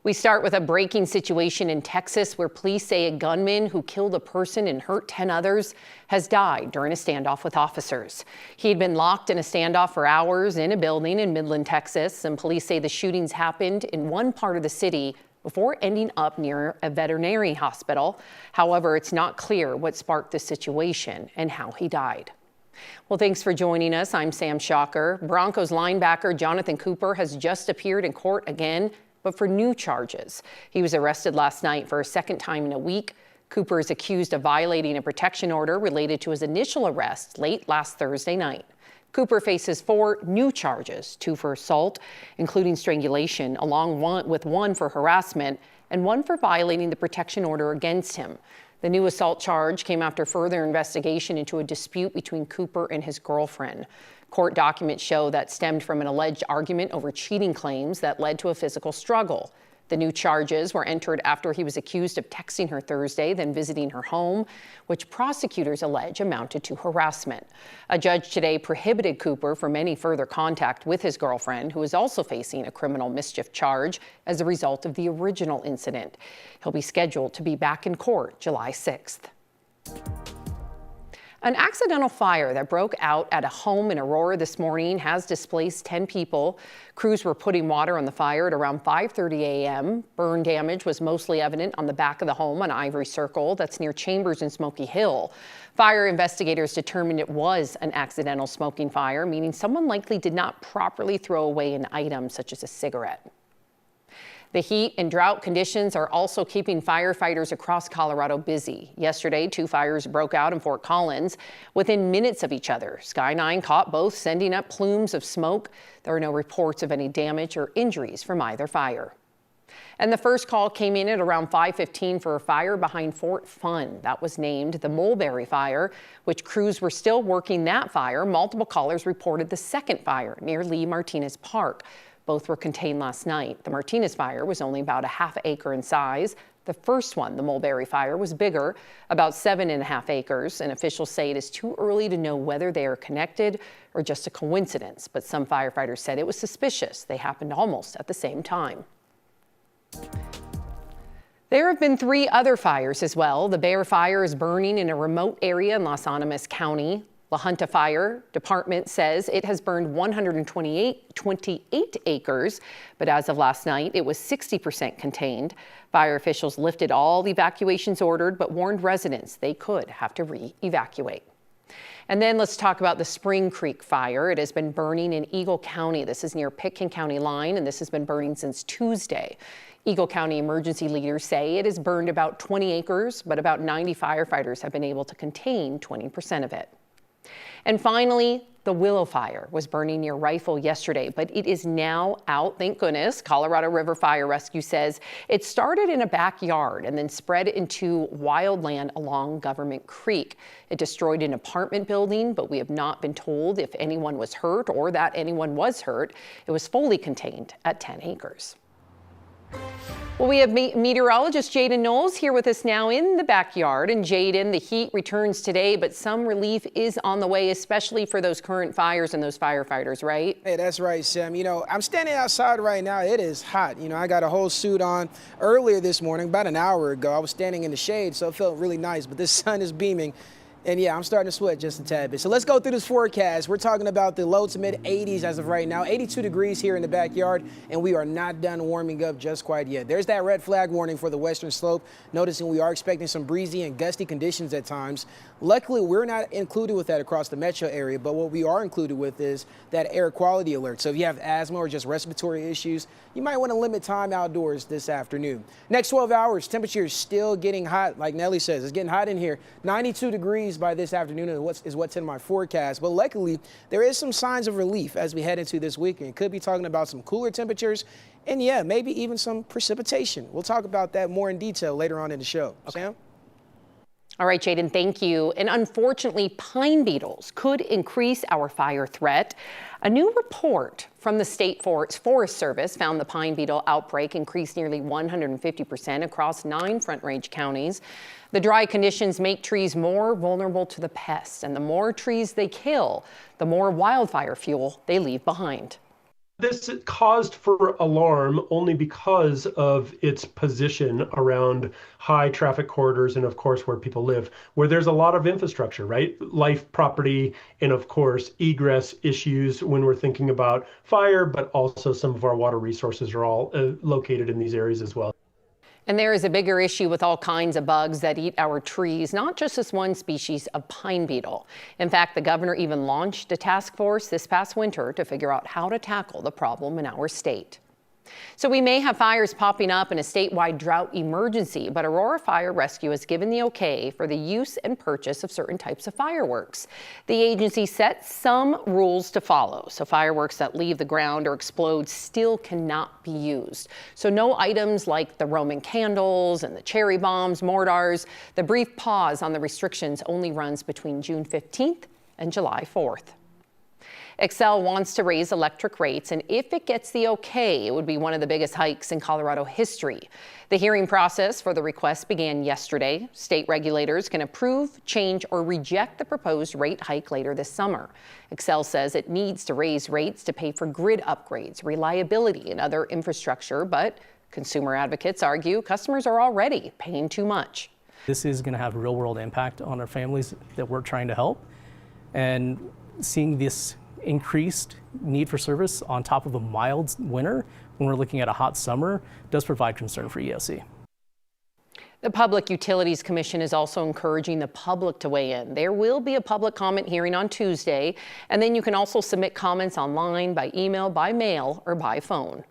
We start with a breaking situation in Texas where police say a gunman who killed a person and hurt 10 others has died during a standoff with officers. He had been locked in a standoff for hours in a building in Midland, Texas, and police say the shootings happened in one part of the city before ending up near a veterinary hospital. However, it's not clear what sparked the situation and how he died. Well, thanks for joining us. I'm Sam Shocker. Broncos linebacker Jonathan Cooper has just appeared in court again, but for new charges. He was arrested last night for a second time in a week. Cooper is accused of violating a protection order related to his initial arrest late last Thursday night. Cooper faces 4 new charges, 2 for assault, including strangulation, with 1 for harassment and 1 for violating the protection order against him. The new assault charge came after further investigation into a dispute between Cooper and his girlfriend. Court documents show that stemmed from an alleged argument over cheating claims that led to a physical struggle. The new charges were entered after he was accused of texting her Thursday, then visiting her home, which prosecutors allege amounted to harassment. A judge today prohibited Cooper from any further contact with his girlfriend, who is also facing a criminal mischief charge as a result of the original incident. He'll be scheduled to be back in court July 6th. An accidental fire that broke out at a home in Aurora this morning has displaced 10 people. Crews were putting water on the fire at around 5:30 a.m. Burn damage was mostly evident on the back of the home on Ivory Circle, that's near Chambers and Smoky Hill. Fire investigators determined it was an accidental smoking fire, meaning someone likely did not properly throw away an item such as a cigarette. The heat and drought conditions are also keeping firefighters across Colorado busy. Yesterday, 2 fires broke out in Fort Collins within minutes of each other. Sky 9 caught both, sending up plumes of smoke. There are no reports of any damage or injuries from either fire. And the first call came in at around 5:15 for a fire behind Fort Fun. That was named the Mulberry Fire, which crews were still working that fire. Multiple callers reported the second fire near Lee Martinez Park. Both were contained last night. The Martinez fire was only about a ½ acre in size. The first one, the Mulberry Fire, was bigger, about 7½ acres, and officials say it is too early to know whether they are connected or just a coincidence. But some firefighters said it was suspicious. They happened almost at the same time. There have been 3 other fires as well. The Bear Fire is burning in a remote area in Las Animas County. La Junta Fire Department says it has burned 128 acres, but as of last night, it was 60% contained. Fire officials lifted all evacuations ordered, but warned residents they could have to re-evacuate. And then let's talk about the Spring Creek Fire. It has been burning in Eagle County. This is near Pitkin County line, and this has been burning since Tuesday. Eagle County emergency leaders say it has burned about 20 acres, but about 90 firefighters have been able to contain 20% of it. And finally, the Willow Fire was burning near Rifle yesterday, but it is now out, thank goodness. Colorado River Fire Rescue says it started in a backyard and then spread into wildland along Government Creek. It destroyed an apartment building, but we have not been told if anyone was hurt or that anyone was hurt. It was fully contained at 10 acres. Well, we have meteorologist Jaden Knowles here with us now in the backyard. And Jaden, the heat returns today, but some relief is on the way, especially for those current fires and those firefighters, right? Hey, that's right, Sam. You know, I'm standing outside right now. It is hot. You know, I got a whole suit on. Earlier this morning, about an hour ago, I was standing in the shade, so it felt really nice. But this sun is beaming. And yeah, I'm starting to sweat just a tad bit. So let's go through this forecast. We're talking about the low to mid 80s as of right now, 82 degrees here in the backyard, and we are not done warming up just quite yet. There's that red flag warning for the western slope. Noticing we are expecting some breezy and gusty conditions at times. Luckily, we're not included with that across the metro area, but what we are included with is that air quality alert. So if you have asthma or just respiratory issues, you might want to limit time outdoors this afternoon. Next 12 hours, temperature is still getting hot. Like Nelly says, it's getting hot in here. 92 degrees by this afternoon is what's in my forecast. But luckily, there is some signs of relief as we head into this weekend. Could be talking about some cooler temperatures and, yeah, maybe even some precipitation. We'll talk about that more in detail later on in the show. Okay. Sam? All right, Jaden, thank you. And unfortunately, pine beetles could increase our fire threat. A new report from the State Forest Service found the pine beetle outbreak increased nearly 150% across 9 Front Range counties. The dry conditions make trees more vulnerable to the pests, and the more trees they kill, the more wildfire fuel they leave behind. This caused for alarm only because of its position around high traffic corridors and, of course, where people live, where there's a lot of infrastructure, right? Life, property, and, of course, egress issues when we're thinking about fire, but also some of our water resources are all located in these areas as well. And there is a bigger issue with all kinds of bugs that eat our trees, not just this one species of pine beetle. In fact, the governor even launched a task force this past winter to figure out how to tackle the problem in our state. So we may have fires popping up in a statewide drought emergency, but Aurora Fire Rescue has given the okay for the use and purchase of certain types of fireworks. The agency sets some rules to follow, so fireworks that leave the ground or explode still cannot be used. So no items like the Roman candles and the cherry bombs, mortars. The brief pause on the restrictions only runs between June 15th and July 4th. Xcel wants to raise electric rates, and if it gets the okay, it would be one of the biggest hikes in Colorado history. The hearing process for the request began yesterday. State regulators can approve, change, or reject the proposed rate hike later this summer. Xcel says it needs to raise rates to pay for grid upgrades, reliability, and other infrastructure, but consumer advocates argue customers are already paying too much. This is going to have real-world impact on our families that we're trying to help, and seeing this increased need for service on top of a mild winter when we're looking at a hot summer does provide concern for EOC. The Public Utilities Commission is also encouraging the public to weigh in. There will be a public comment hearing on Tuesday, and then you can also submit comments online, by email, by mail, or by phone.